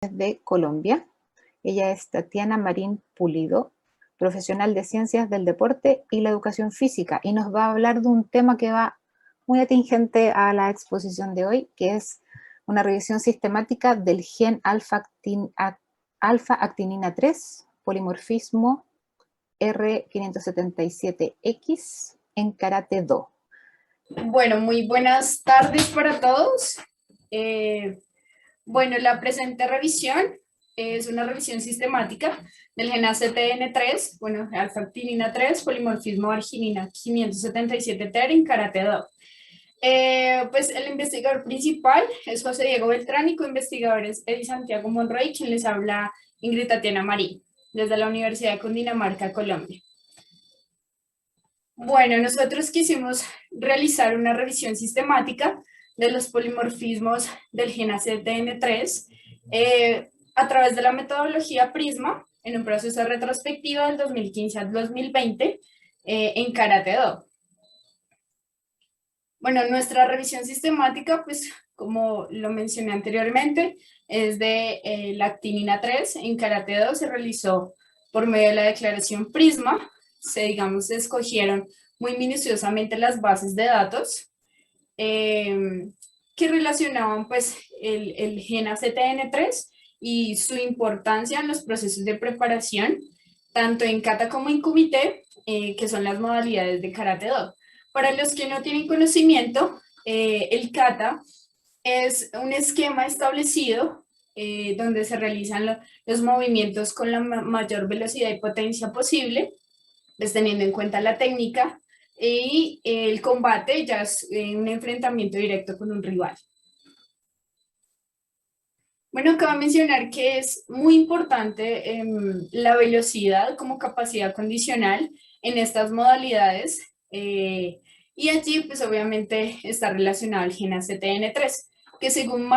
de Colombia. Ella es Tatiana Marín Pulido, profesional de Ciencias del Deporte y la Educación Física, y nos va a hablar de un tema que va muy atingente a la exposición de hoy, que es una revisión sistemática del gen alfa-actinina 3, polimorfismo R577X en Karate Do. Bueno, muy buenas tardes para todos. Bueno, la presente revisión es una revisión sistemática del gen ACTN3, bueno, alfa-actinina 3, polimorfismo arginina 577-TER en Karate Do. Pues el investigador principal es José Diego Beltrán y co-investigadores Eddie Santiago Monroy, quien les habla Ingrid Tatiana Marín, desde la Universidad de Cundinamarca, Colombia. Bueno, nosotros quisimos realizar una revisión sistemática de los polimorfismos del gen ACTN3 a través de la metodología PRISMA en un proceso retrospectivo del 2015 al 2020 en Karate Do. Bueno, nuestra revisión sistemática, pues como lo mencioné anteriormente, es de la actinina 3 en Karate Do. Se realizó por medio de la declaración PRISMA. Se escogieron muy minuciosamente las bases de datos que relacionaban pues el gen ACTN3 y su importancia en los procesos de preparación, tanto en kata como en kumite, que son las modalidades de Karate Do. Para los que no tienen conocimiento, el kata es un esquema establecido donde se realizan los movimientos con la mayor velocidad y potencia posible, pues teniendo en cuenta la técnica, y el combate ya es un enfrentamiento directo con un rival. Bueno, cabe mencionar que es muy importante la velocidad como capacidad condicional en estas modalidades, y allí pues obviamente está relacionado el gen ACTN3, que según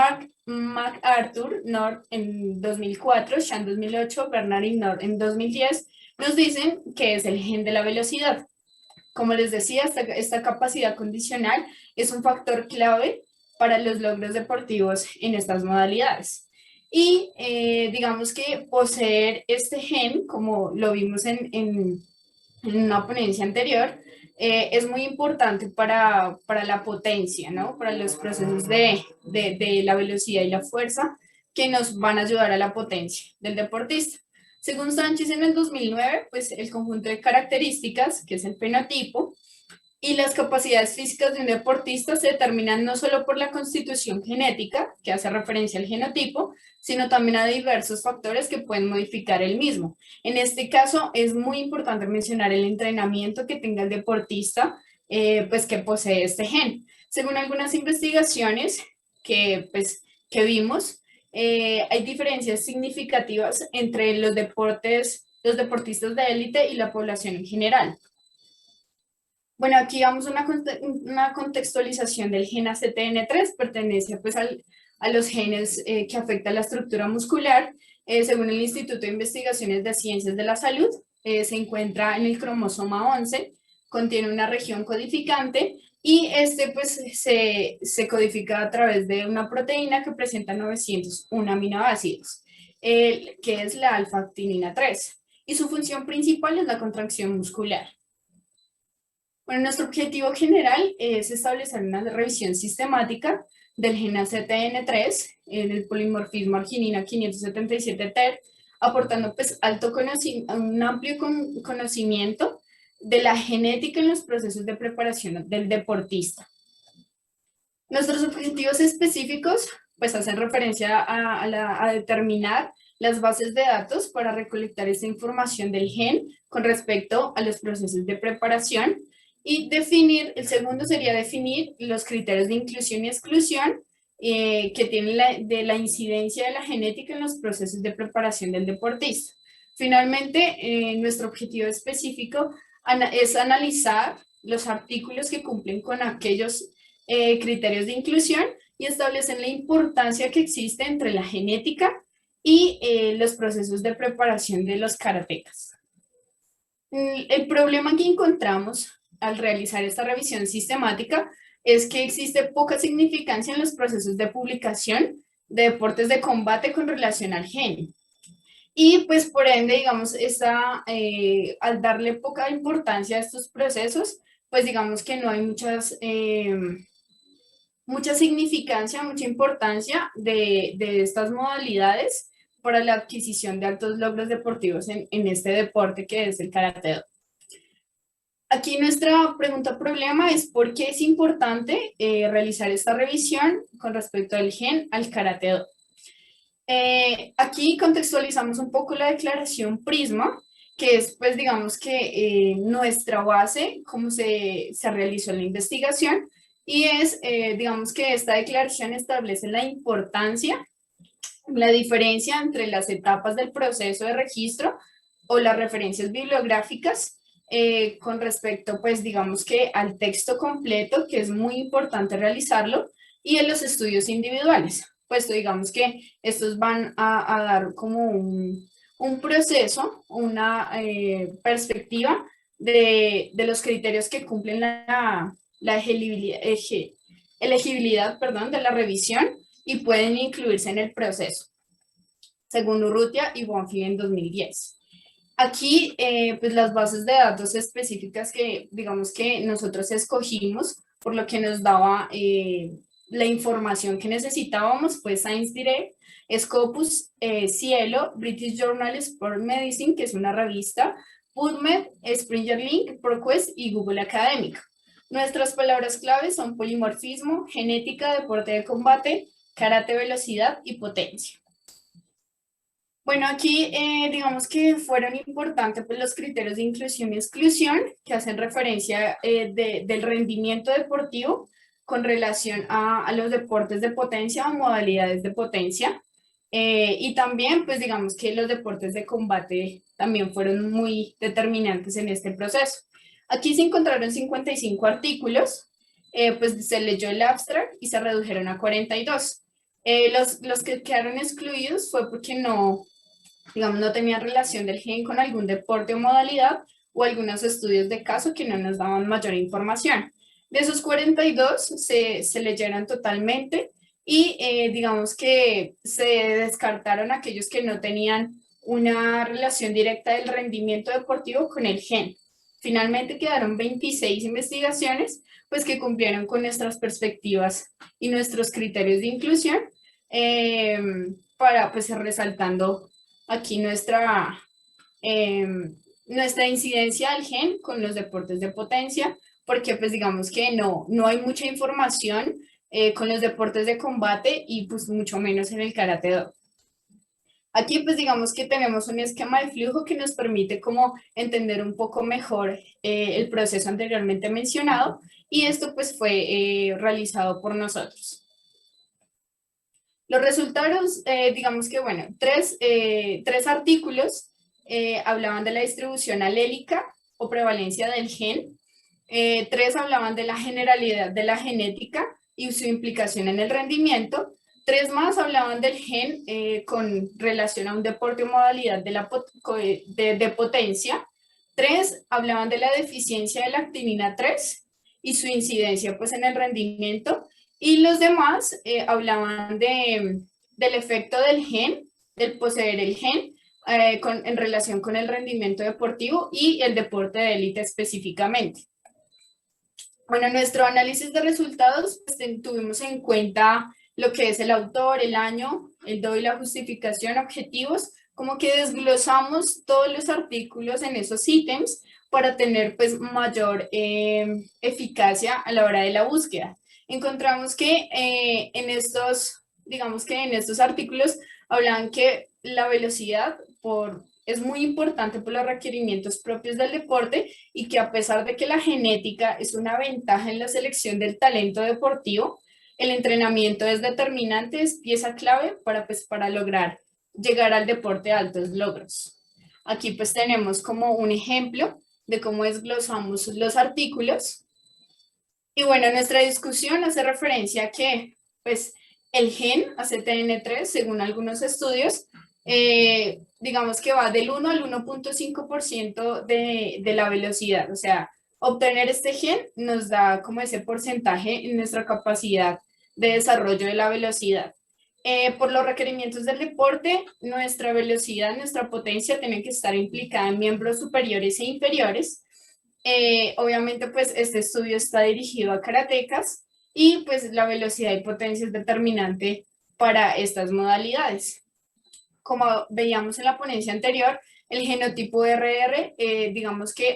MacArthur, North en 2004, Chan 2008, Bernard y North en 2010, nos dicen que es el gen de la velocidad. Como les decía, esta capacidad condicional es un factor clave para los logros deportivos en estas modalidades. Y digamos que poseer este gen, como lo vimos en una ponencia anterior, es muy importante para la potencia, ¿no? Para los procesos de la velocidad y la fuerza que nos van a ayudar a la potencia del deportista. Según Sánchez en el 2009, pues el conjunto de características, que es el fenotipo, y las capacidades físicas de un deportista se determinan no solo por la constitución genética, que hace referencia al genotipo, sino también a diversos factores que pueden modificar el mismo. En este caso, es muy importante mencionar el entrenamiento que tenga el deportista, pues que posee este gen. Según algunas investigaciones que vimos, hay diferencias significativas entre los deportistas de élite y la población en general. Bueno, aquí vamos a una contextualización del gen ACTN3, pertenece pues a los genes que afectan la estructura muscular. Según el Instituto de Investigaciones de Ciencias de la Salud, se encuentra en el cromosoma 11, contiene una región codificante y pues se codifica a través de una proteína que presenta 901 aminoácidos, que es la alfa-actinina 3, y su función principal es la contracción muscular. Bueno, nuestro objetivo general es establecer una revisión sistemática del gen ACTN3 en el polimorfismo arginina 577-TER, aportando pues un amplio conocimiento de la genética en los procesos de preparación del deportista. Nuestros objetivos específicos pues hacen referencia a determinar las bases de datos para recolectar esta información del gen con respecto a los procesos de preparación, y el segundo sería definir los criterios de inclusión y exclusión que tienen la incidencia de la genética en los procesos de preparación del deportista. Finalmente, nuestro objetivo específico es analizar los artículos que cumplen con aquellos criterios de inclusión y establecen la importancia que existe entre la genética y los procesos de preparación de los karatecas. El problema que encontramos al realizar esta revisión sistemática es que existe poca significancia en los procesos de publicación de deportes de combate con relación al gen. Y pues por ende, digamos, al darle poca importancia a estos procesos, pues digamos que no hay mucha significancia, mucha importancia de estas modalidades para la adquisición de altos logros deportivos en este deporte que es el karate-do. Aquí nuestra pregunta problema es por qué es importante realizar esta revisión con respecto al gen al karate-do. Aquí contextualizamos un poco la declaración Prisma, que es, pues, digamos que nuestra base, cómo se realizó la investigación, y es, digamos que esta declaración establece la importancia, la diferencia entre las etapas del proceso de registro o las referencias bibliográficas con respecto, pues, digamos que al texto completo, que es muy importante realizarlo, y en los estudios individuales, puesto digamos que estos van a dar como un proceso, una perspectiva de los criterios que cumplen la elegibilidad, perdón, de la revisión y pueden incluirse en el proceso, según Urrutia y Bonfi en 2010. Aquí, pues las bases de datos específicas que, digamos que nosotros escogimos, por lo que nos daba la información que necesitábamos, fue Science Direct, Scopus, Cielo, British Journal of Sport Medicine, que es una revista, PubMed, Springer Link, ProQuest y Google Academic. Nuestras palabras claves son polimorfismo, genética, deporte de combate, karate, velocidad y potencia. Bueno, aquí digamos que fueron importantes pues, los criterios de inclusión y exclusión que hacen referencia del rendimiento deportivo con relación a los deportes de potencia o modalidades de potencia. Y también, pues digamos que los deportes de combate también fueron muy determinantes en este proceso. Aquí se encontraron 55 artículos, pues se leyó el abstract y se redujeron a 42. Los que quedaron excluidos fue porque digamos, no tenían relación del gen con algún deporte o modalidad o algunos estudios de caso que no nos daban mayor información. De esos 42 se leyeron totalmente y digamos que se descartaron aquellos que no tenían una relación directa del rendimiento deportivo con el gen. Finalmente quedaron 26 investigaciones pues que cumplieron con nuestras perspectivas y nuestros criterios de inclusión para pues resaltando aquí nuestra incidencia al gen con los deportes de potencia, porque pues digamos que no hay mucha información con los deportes de combate y pues mucho menos en el karate-do. Aquí pues digamos que tenemos un esquema de flujo que nos permite como entender un poco mejor el proceso anteriormente mencionado y esto pues fue realizado por nosotros. Los resultados, digamos que, bueno, tres artículos hablaban de la distribución alélica o prevalencia del gen, tres hablaban de la generalidad de la genética y su implicación en el rendimiento, tres más hablaban del gen con relación a un deporte o modalidad de potencia, tres hablaban de la deficiencia de la actinina 3 y su incidencia pues en el rendimiento, y los demás hablaban del efecto del gen, del poseer el gen, en relación con el rendimiento deportivo y el deporte de élite específicamente. Bueno, en nuestro análisis de resultados pues, tuvimos en cuenta lo que es el autor, el año, el do y la justificación, objetivos, como que desglosamos todos los artículos en esos ítems para tener pues mayor eficacia a la hora de la búsqueda. Encontramos que digamos que en estos artículos hablan que la velocidad es muy importante por los requerimientos propios del deporte y que a pesar de que la genética es una ventaja en la selección del talento deportivo, el entrenamiento es determinante, es pieza clave para lograr llegar al deporte a altos logros. Aquí pues tenemos como un ejemplo de cómo desglosamos los artículos. Y bueno, nuestra discusión hace referencia a que pues el gen ACTN3, según algunos estudios, digamos que va del 1 al 1.5% de la velocidad. O sea, obtener este gen nos da como ese porcentaje en nuestra capacidad de desarrollo de la velocidad. Por los requerimientos del deporte, nuestra velocidad, nuestra potencia tienen que estar implicada en miembros superiores e inferiores. Obviamente, pues este estudio está dirigido a karatecas y pues la velocidad y potencia es determinante para estas modalidades. Como veíamos en la ponencia anterior, el genotipo RR, digamos que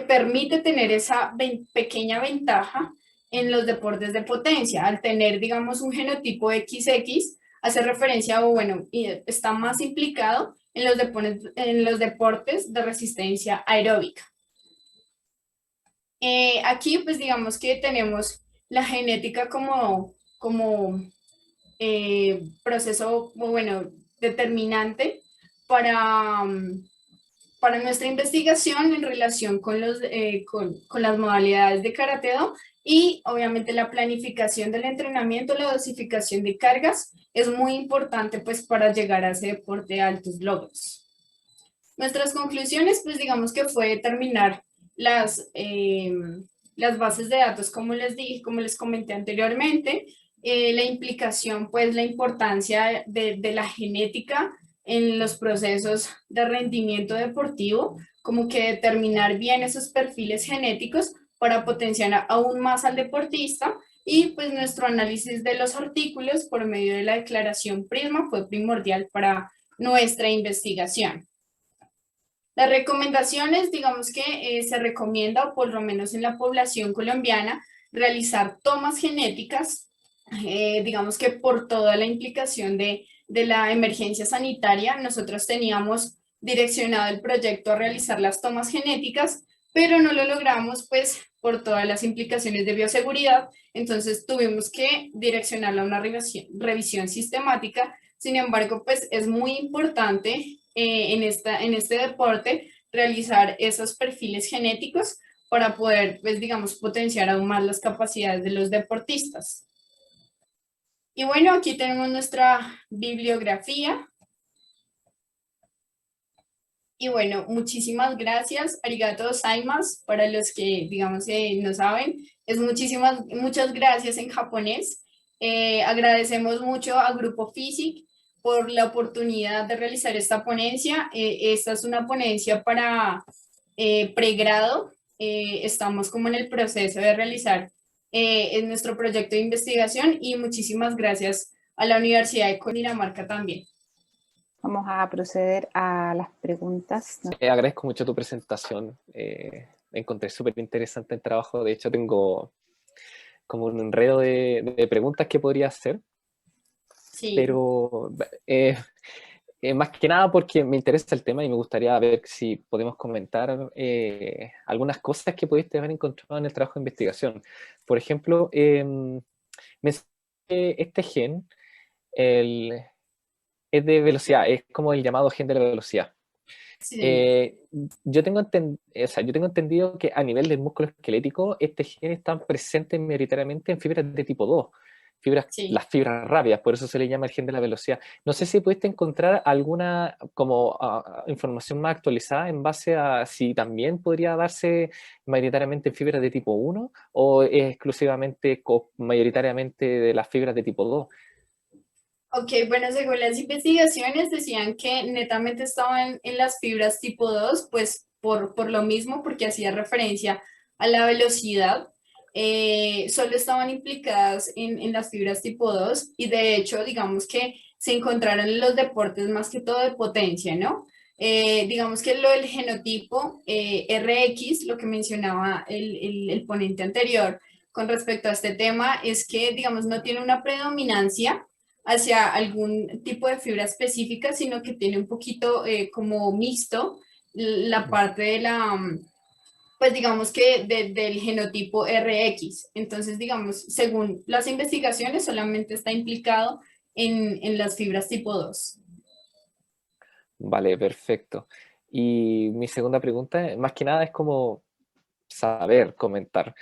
permite tener esa pequeña ventaja en los deportes de potencia. Al tener, digamos, un genotipo XX, hace referencia, o bueno, está más implicado en los deportes de resistencia aeróbica. Aquí, pues digamos que tenemos la genética como proceso, bueno, determinante para, para nuestra investigación en relación con las modalidades de Karate-Do y obviamente la planificación del entrenamiento, la dosificación de cargas es muy importante pues para llegar a ese deporte de altos logros. Nuestras conclusiones pues digamos que fue determinar las bases de datos como les dije, como les comenté anteriormente, la implicación pues la importancia de la genética en los procesos de rendimiento deportivo, como que determinar bien esos perfiles genéticos para potenciar aún más al deportista y pues nuestro análisis de los artículos por medio de la declaración Prisma fue primordial para nuestra investigación. Las recomendaciones, digamos que se recomienda, por lo menos en la población colombiana, realizar tomas genéticas, digamos que por toda la implicación de la emergencia sanitaria, nosotros teníamos direccionado el proyecto a realizar las tomas genéticas, pero no lo logramos pues por todas las implicaciones de bioseguridad, entonces tuvimos que direccionarlo a una revisión sistemática. Sin embargo, pues es muy importante en este deporte realizar esos perfiles genéticos para poder, pues digamos, potenciar aún más las capacidades de los deportistas. Y bueno, aquí tenemos nuestra bibliografía. Y bueno, muchísimas gracias, arigato gozaimasu, para los que, digamos, no saben, es muchas gracias en japonés. Agradecemos mucho a Grupo Physic por la oportunidad de realizar esta ponencia. Esta es una ponencia para pregrado. Estamos como en el proceso de realizar en nuestro proyecto de investigación y muchísimas gracias a la Universidad de Cundinamarca también. Vamos a proceder a las preguntas. Agradezco mucho tu presentación. Encontré súper interesante el trabajo. De hecho, tengo como un enredo de preguntas que podría hacer. Sí. Pero más que nada porque me interesa el tema y me gustaría ver si podemos comentar algunas cosas que pudiste haber encontrado en el trabajo de investigación. Por ejemplo, este gen, es de velocidad, es como el llamado gen de la velocidad. Sí. Yo tengo entendido que a nivel del músculo esquelético, este gen está presente mayoritariamente en fibras de tipo 2, Sí. las fibras rápidas, por eso se le llama el gen de la velocidad. No sé si pudiste encontrar alguna como información más actualizada en base a si también podría darse mayoritariamente en fibras de tipo 1 o es exclusivamente mayoritariamente de las fibras de tipo 2. Ok, bueno, según las investigaciones decían que netamente estaban en las fibras tipo 2, pues por lo mismo, porque hacía referencia a la velocidad, solo estaban implicadas en las fibras tipo 2 y de hecho, digamos que se encontraron en los deportes más que todo de potencia, ¿no? Digamos que lo del genotipo RX, lo que mencionaba el ponente anterior con respecto a este tema, es que, digamos, no tiene una predominancia hacia algún tipo de fibra específica, sino que tiene un poquito como mixto la parte de pues digamos que del genotipo RX. Entonces, digamos, según las investigaciones, solamente está implicado en las fibras tipo 2. Vale, perfecto. Y mi segunda pregunta, más que nada, es como saber, comentar,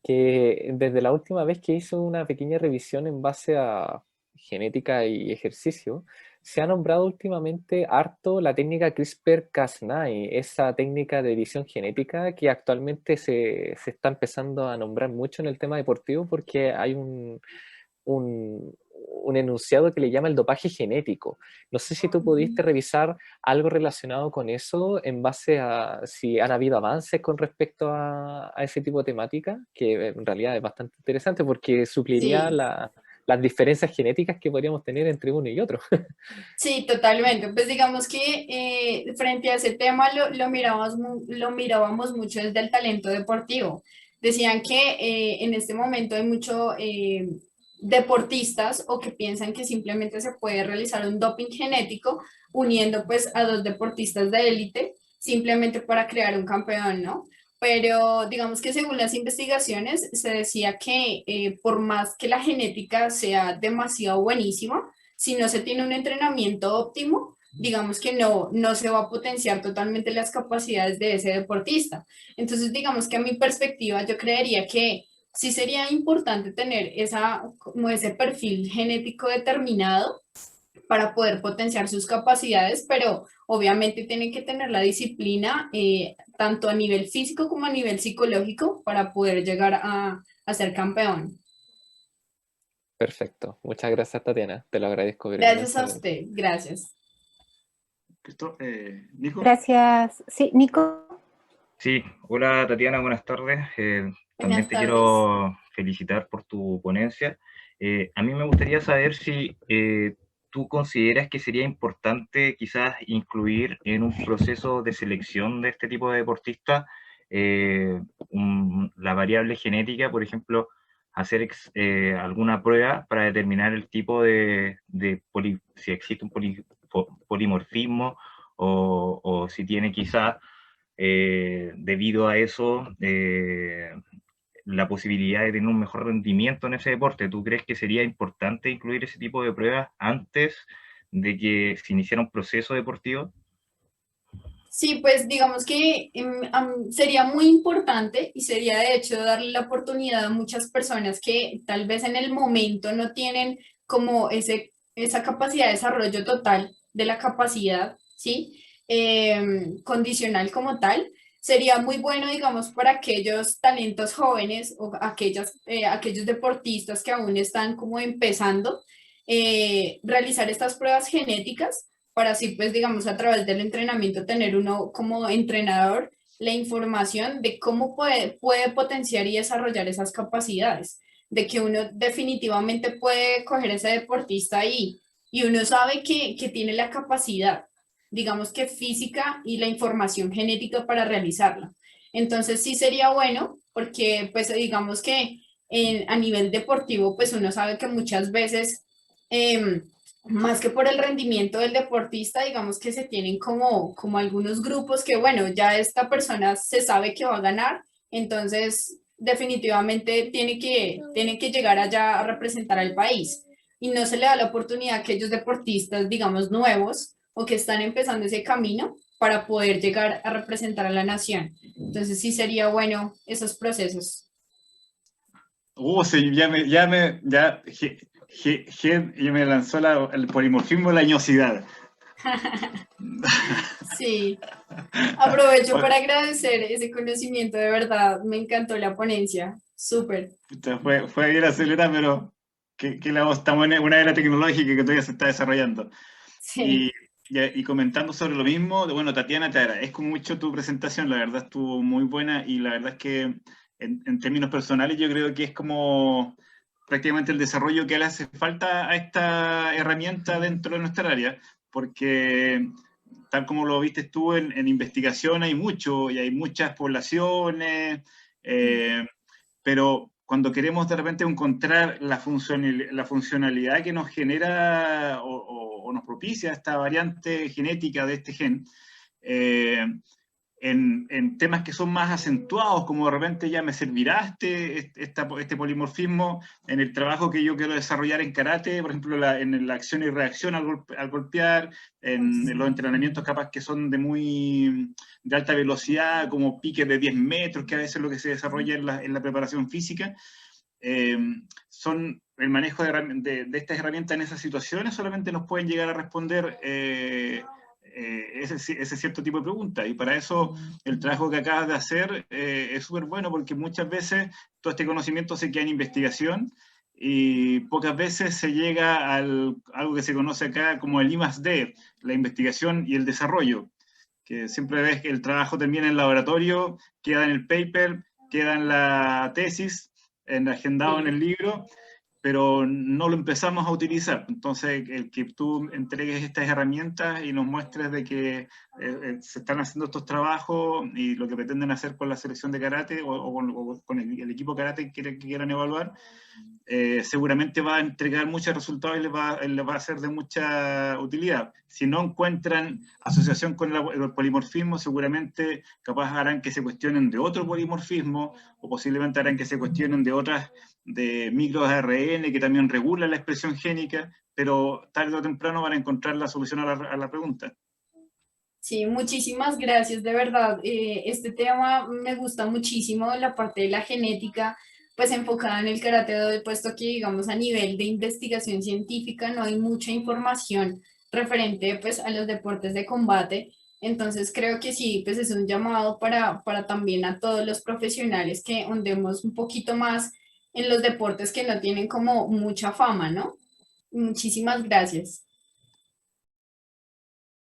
que desde la última vez que hizo una pequeña revisión en base a genética y ejercicio, se ha nombrado últimamente harto la técnica CRISPR-Cas9, esa técnica de edición genética que actualmente se está empezando a nombrar mucho en el tema deportivo porque hay un enunciado que le llama el dopaje genético. No sé si tú pudiste revisar algo relacionado con eso en base a si han habido avances con respecto a ese tipo de temática, que en realidad es bastante interesante porque supliría Sí. las diferencias genéticas que podríamos tener entre uno y otro. Sí, totalmente. Pues digamos que frente a ese tema lo mirábamos mucho desde el talento deportivo. Decían que en este momento hay muchos deportistas o que piensan que simplemente se puede realizar un doping genético uniendo pues a dos deportistas de élite simplemente para crear un campeón, ¿no? Pero digamos que según las investigaciones se decía que por más que la genética sea demasiado buenísima, si no se tiene un entrenamiento óptimo, digamos que no se va a potenciar totalmente las capacidades de ese deportista. Entonces, digamos que a mi perspectiva, yo creería que sí sería importante tener como ese perfil genético determinado para poder potenciar sus capacidades, pero obviamente tienen que tener la disciplina tanto a nivel físico como a nivel psicológico para poder llegar a ser campeón. Perfecto. Muchas gracias, Tatiana. Te lo agradezco, pero Gracias a inmensamente. usted, gracias. Nico. Gracias. Sí, Nico. Sí, hola Tatiana, buenas tardes. También Buenas te tardes. quiero felicitar por tu ponencia. A mí me gustaría saber si tú consideras que sería importante quizás incluir en un proceso de selección de este tipo de deportistas la variable genética, por ejemplo, hacer alguna prueba para determinar el tipo si existe un polimorfismo o si tiene quizás debido a eso, la posibilidad de tener un mejor rendimiento en ese deporte. ¿Tú crees que sería importante incluir ese tipo de pruebas antes de que se iniciara un proceso deportivo? Sí, pues digamos que sería muy importante y sería de hecho darle la oportunidad a muchas personas que tal vez en el momento no tienen como esa capacidad de desarrollo total de la capacidad, ¿sí? Condicional como tal. Sería muy bueno, digamos, para aquellos talentos jóvenes o aquellos deportistas que aún están como empezando, realizar estas pruebas genéticas para así, pues, digamos, a través del entrenamiento, tener uno como entrenador la información de cómo puede potenciar y desarrollar esas capacidades, de que uno definitivamente puede coger ese deportista ahí y uno sabe que tiene la capacidad, digamos que física y la información genética para realizarla. Entonces sí sería bueno porque pues digamos que a nivel deportivo pues uno sabe que muchas veces más que por el rendimiento del deportista, digamos que se tienen como algunos grupos que, bueno, ya esta persona se sabe que va a ganar, entonces definitivamente tiene que llegar allá a representar al país. Y no se le da la oportunidad a aquellos deportistas, digamos, nuevos o que están empezando ese camino para poder llegar a representar a la nación. Entonces sí sería bueno esos procesos. Sí, ya me lanzó el polimorfismo de la ñosidad. Sí, aprovecho para agradecer ese conocimiento, de verdad, me encantó la ponencia, súper. Fue bien acelerada, pero estamos en una era tecnológica que todavía se está desarrollando. Sí, Y comentando sobre lo mismo, bueno, Tatiana, te agradezco mucho tu presentación, la verdad estuvo muy buena y la verdad es que en términos personales yo creo que es como prácticamente el desarrollo que le hace falta a esta herramienta dentro de nuestra área, porque tal como lo viste tú en investigación hay mucho y hay muchas poblaciones, pero cuando queremos de repente encontrar la funcionalidad que nos genera o nos propicia esta variante genética de este gen, en temas que son más acentuados, como de repente ya me servirá este polimorfismo en el trabajo que yo quiero desarrollar en karate, por ejemplo, en la acción y reacción al golpear, en los entrenamientos capaz que son de alta velocidad, como piques de 10 metros, que a veces es lo que se desarrolla en la preparación física. Son el manejo de estas herramientas en esas situaciones solamente nos pueden llegar a responder ese cierto tipo de preguntas, y para eso el trabajo que acabas de hacer es súper bueno, porque muchas veces todo este conocimiento se queda en investigación y pocas veces se llega a algo que se conoce acá como el I+D, la investigación y el desarrollo, que siempre ves que el trabajo termina en el laboratorio, queda en el paper, queda en la tesis, agendado en el libro, pero no lo empezamos a utilizar. Entonces, el que tú entregues estas herramientas y nos muestres de que se están haciendo estos trabajos y lo que pretenden hacer con la selección de karate o con el equipo karate que quieran evaluar, seguramente va a entregar muchos resultados y les va a ser de mucha utilidad. Si no encuentran asociación con el polimorfismo, seguramente capaz harán que se cuestionen de otro polimorfismo, o posiblemente harán que se cuestionen de otras, de micros ARN que también regulan la expresión génica, pero tarde o temprano van a encontrar la solución a la pregunta. Sí, muchísimas gracias, de verdad. Este tema me gusta muchísimo, la parte de la genética, pues enfocada en el karate, puesto que, digamos, a nivel de investigación científica no hay mucha información referente, pues, a los deportes de combate. Entonces, creo que sí, pues es un llamado para también a todos los profesionales que ondemos un poquito más en los deportes que no tienen como mucha fama, ¿no? Muchísimas gracias.